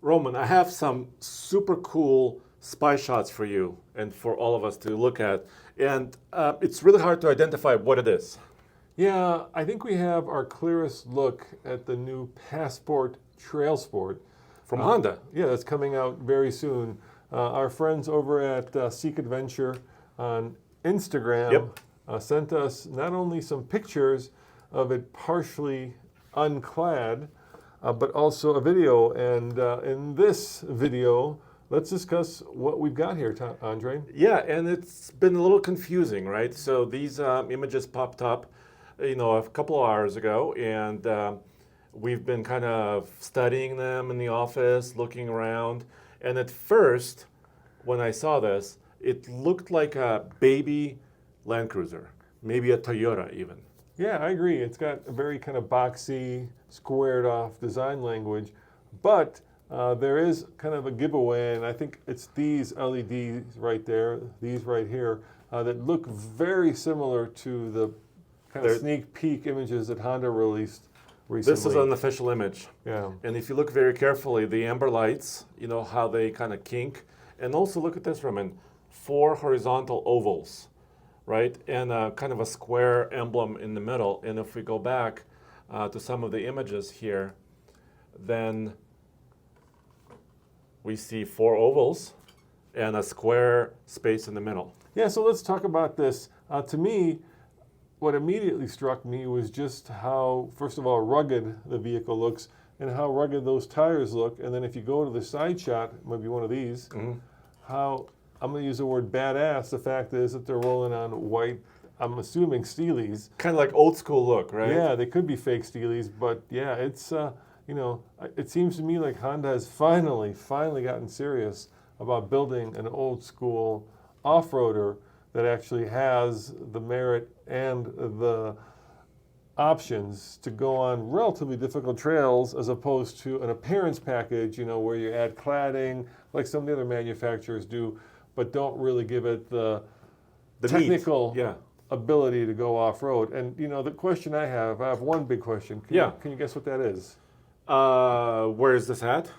Roman, I have some super cool spy shots for you and for all of us to look at. And it's really hard to identify what it is. Yeah, I think we have our clearest look at the new Passport Trail Sport. From Honda. Yeah, that's coming out very soon. Our friends over at Seek Adventure on Instagram Yep. sent us not only some pictures of it partially unclad, but also a video. And in this video, let's discuss what we've got here, Andre. Yeah, and it's been a little confusing, right? So these images popped up, a couple of hours ago, and we've been kind of studying them in the office, looking around. And at first, when I saw this, it looked like a baby Land Cruiser, maybe a Toyota even. Yeah, I agree. It's got a very kind of boxy, squared off design language, but there is kind of a giveaway, and I think it's these LEDs right there, these right here, that look very similar to the kind of sneak peek images that Honda released recently. This is an official image. Yeah. And if you look very carefully, the amber lights, how they kind of kink. And also look at this, Roman, 4 horizontal ovals, right? And kind of a square emblem in the middle. And if we go back to some of the images here, then we see 4 ovals and a square space in the middle. Yeah, so let's talk about this. To me, what immediately struck me was just how, first of all, rugged the vehicle looks and how rugged those tires look. And then if you go to the side shot, maybe one of these, how, I'm going to use the word badass, the fact is that they're rolling on white, I'm assuming Steelies. Kind of like old school look, right? Yeah, they could be fake Steelies, but yeah, it's, it seems to me like Honda has finally gotten serious about building an old school off-roader that actually has the merit and the options to go on relatively difficult trails as opposed to an appearance package, where you add cladding like some of the other manufacturers do, but don't really give it the technical ability to go off-road. And the question I have one big question. Can you guess what that is? Where is this at?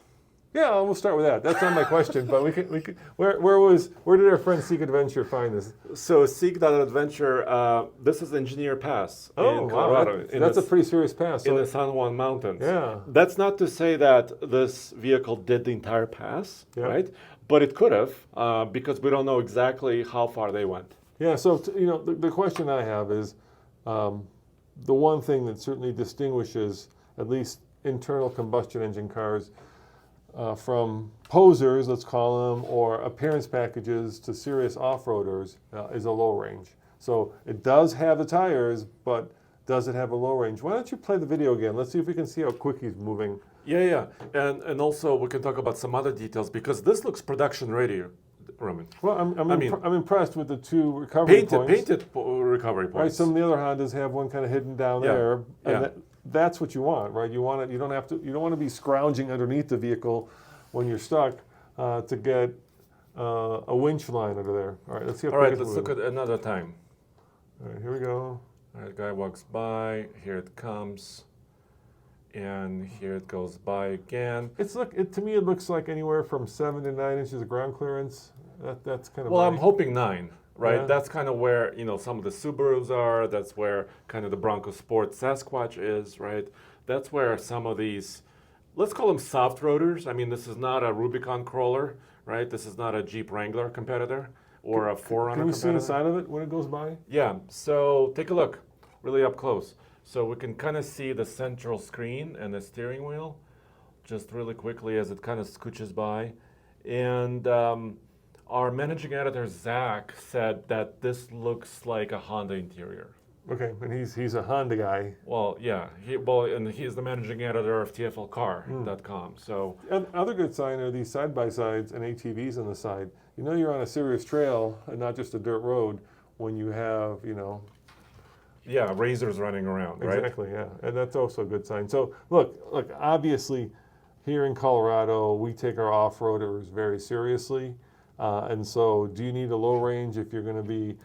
Yeah, we'll start with that. That's not my question, but we could. Where did our friend Seek Adventure find this? So Seek.Adventure, this is Engineer Pass in Colorado. Wow, that's a pretty serious pass. In the San Juan Mountains. Yeah. That's not to say that this vehicle did the entire pass, right? But it could have, because we don't know exactly how far they went. Yeah, so the question I have is, the one thing that certainly distinguishes at least internal combustion engine cars from posers, let's call them, or appearance packages to serious off-roaders is a low range. So it does have the tires, but does it have a low range? Why don't you play the video again? Let's see if we can see how quick he's moving. Yeah. And also we can talk about some other details because this looks production ready, Roman. Well, I'm impressed with the 2 recovery points. Painted recovery points. Right, some of the other Hondas have one kind of hidden down there. And that's what you want, right? You want it. You don't want to be scrounging underneath the vehicle when you're stuck to get a winch line under there. All right, let's see. All right, let's look at another time. All right, here we go. All right, guy walks by. Here it comes, and here it goes by again. To me, it looks like anywhere from 7 to 9 inches of ground clearance. That's kind of. Well, I'm hoping 9. Right, Yeah. that's kind of where some of the Subarus are. That's where kind of the Bronco Sport Sasquatch is. Right, that's where some of these, let's call them soft roaders. I mean, this is not a Rubicon crawler, right? This is not a Jeep Wrangler competitor or a 4Runner competitor. Can we see inside of it when it goes by? Yeah. So take a look, really up close. So we can kind of see the central screen and the steering wheel, just really quickly as it kind of scooches by, and. Our managing editor, Zach, said that this looks like a Honda interior. Okay, and he's a Honda guy. Well, yeah. And he's the managing editor of TFLcar.com. So And other good sign are these side-by-sides and ATVs on the side. You're on a serious trail and not just a dirt road when you have, yeah, razors running around, right? Exactly, yeah. And that's also a good sign. So look, obviously here in Colorado, we take our off-roaders very seriously. And so do you need a low range if you're going to be,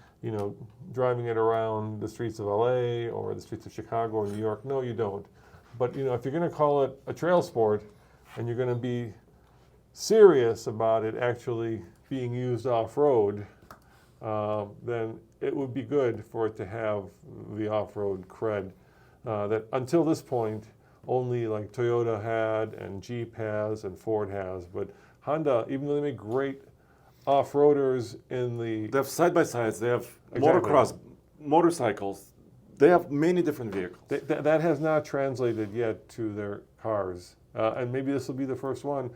driving it around the streets of LA or the streets of Chicago or New York? No, you don't. But, if you're going to call it a trail sport and you're going to be serious about it actually being used off-road, then it would be good for it to have the off-road cred that until this point only like Toyota had and Jeep has and Ford has. But Honda, even though they make great off-roaders in the... They have side-by-sides, they have Exactly. motocross, motorcycles. They have many different vehicles. That has not translated yet to their cars. And maybe this will be the first one.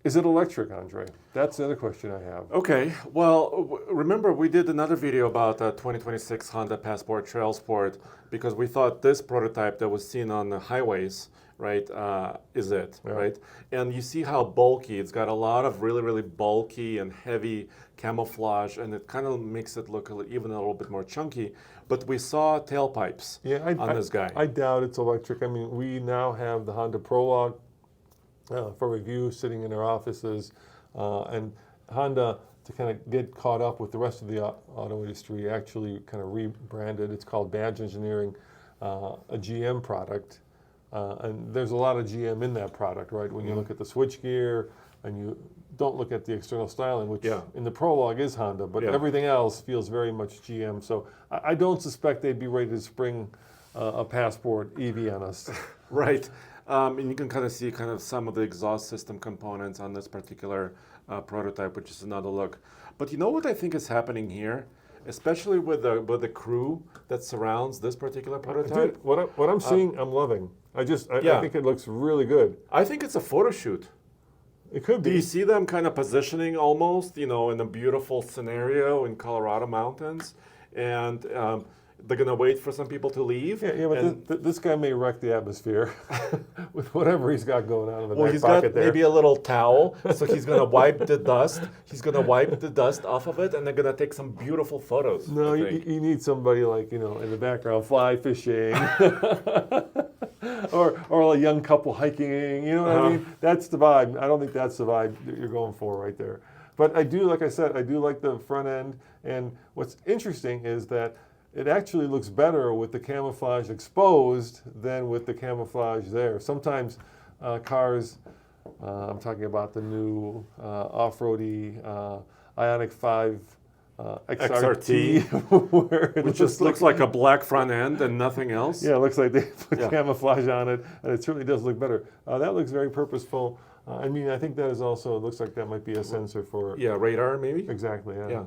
Is it electric, Andre? That's the other question I have. Okay, well, remember we did another video about 2026 Honda Passport Trail Sport because we thought this prototype that was seen on the highways, right, is it, Yeah. right? And you see how bulky, it's got a lot of really, really bulky and heavy camouflage, and it kind of makes it look even a little bit more chunky. But we saw tailpipes on this guy. I doubt it's electric. I mean, we now have the Honda Prologue for review sitting in our offices, and Honda, to kind of get caught up with the rest of the auto industry, actually kind of rebranded. It's called Badge Engineering, a GM product, and there's a lot of GM in that product, right? When you look at the switchgear and you don't look at the external styling, which in the Prologue is Honda, but everything else feels very much GM. So I don't suspect they'd be ready to spring a Passport EV on us. Right. And you can kind of see kind of some of the exhaust system components on this particular prototype, which is another look. But you know what I think is happening here, especially with the crew that surrounds this particular prototype? Dude, what I'm seeing, I'm loving. I think it looks really good. I think it's a photo shoot. It could Do be. you see them kind of positioning almost, in a beautiful scenario in Colorado mountains? And they're going to wait for some people to leave. Yeah, but this guy may wreck the atmosphere with whatever he's got going on in the well, back he's pocket got there. maybe a little towel, so he's going to wipe the dust. He's going to wipe the dust off of it, and they're going to take some beautiful photos. No, I you think. need somebody like, in the background, fly fishing, or a young couple hiking, you know what I mean? That's the vibe. I don't think that's the vibe that you're going for right there. But I do, like I said, I do like the front end, and what's interesting is that it actually looks better with the camouflage exposed than with the camouflage there. Sometimes cars, I'm talking about the new off-roady Ioniq 5 XRT, where it Which just looks like a black front end and nothing else. Yeah, it looks like they put camouflage on it, and it certainly does look better. That looks very purposeful. I think that is also, it looks like that might be a sensor for... Yeah, radar maybe? Exactly, yeah. Yeah,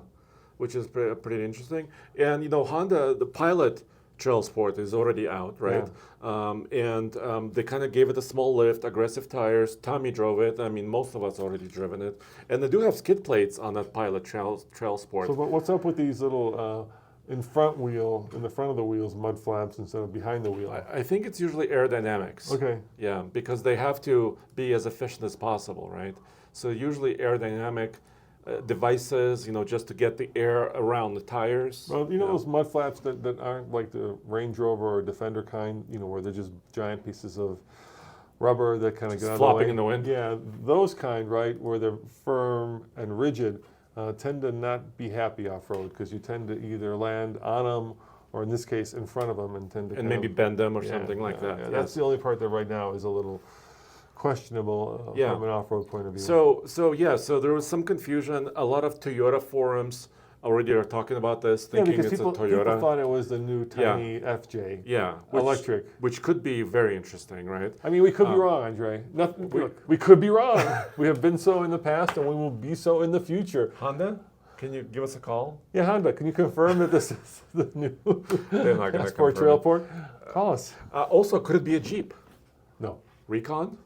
which is pretty interesting. And, Honda, the Pilot Trail Sport is already out, right? Yeah. They kind of gave it a small lift, aggressive tires. Tommy drove it. I mean, most of us already driven it. And they do have skid plates on that Pilot Trail Sport. So what's up with these little... in front of the wheels, mud flaps instead of behind the wheel? I think it's usually aerodynamics. Okay. Yeah, because they have to be as efficient as possible, right? So usually aerodynamic devices, just to get the air around the tires. Well, those mud flaps that aren't like the Range Rover or Defender kind, where they're just giant pieces of rubber that kind of get out of the way. Flopping in the wind. Yeah, those kind, right, where they're firm and rigid, tend to not be happy off-road because you tend to either land on them or in this case in front of them and tend to maybe bend them or something like that. Yeah. Yes. That's the only part that right now is a little questionable from an off-road point of view. So there was some confusion. A lot of Toyota forums already are talking about this, thinking because it's people a Toyota. People thought it was the new tiny FJ. Yeah, electric. Which could be very interesting, right? I mean, we could be wrong, Andre. We could be wrong. We have been so in the past, and we will be so in the future. Honda, can you give us a call? Yeah, Honda, can you confirm that this is the new They're not going to Passport Trailport? Call us. Also, could it be a Jeep? No. Recon?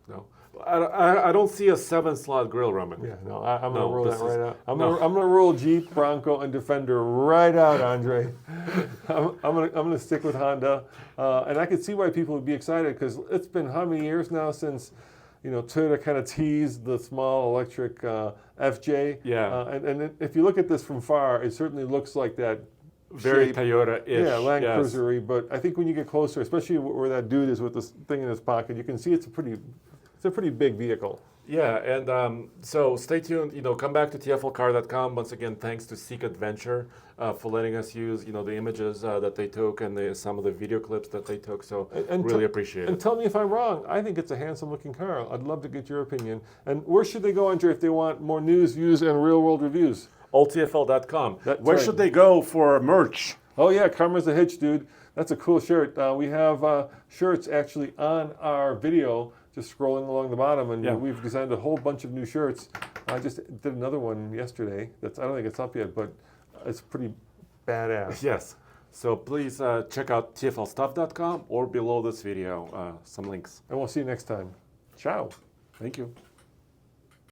No. I don't see a 7-slot grill running. Yeah, no, I'm going to rule that right out. I'm no. going to rule Jeep, Bronco, and Defender right out, Andre. I'm going to stick with Honda, and I could see why people would be excited because it's been how many years now since Toyota kind of teased the small electric FJ. Yeah. And if you look at this from far, it certainly looks like that. Very shape. Toyota-ish. Yeah, Land Cruiser-y, but I think when you get closer, especially where that dude is with this thing in his pocket, you can see it's a pretty it's a pretty big vehicle. Yeah, and so stay tuned. Come back to tflcar.com. Once again, thanks to Seek Adventure for letting us use, the images that they took and some of the video clips that they took. So really appreciate And it. tell me if I'm wrong. I think it's a handsome-looking car. I'd love to get your opinion. And where should they go, Andre, if they want more news, views, and real-world reviews? alltfl.com. That's Where right. should they go for merch? Oh yeah, Karma's a Hitch, dude. That's a cool shirt. We have shirts actually on our video, just scrolling along the bottom, and Yeah. we've designed a whole bunch of new shirts. I just did another one yesterday. I don't think it's up yet, but it's pretty badass. Yes. So please check out tflstuff.com or below this video, some links. And we'll see you next time. Ciao. Thank you.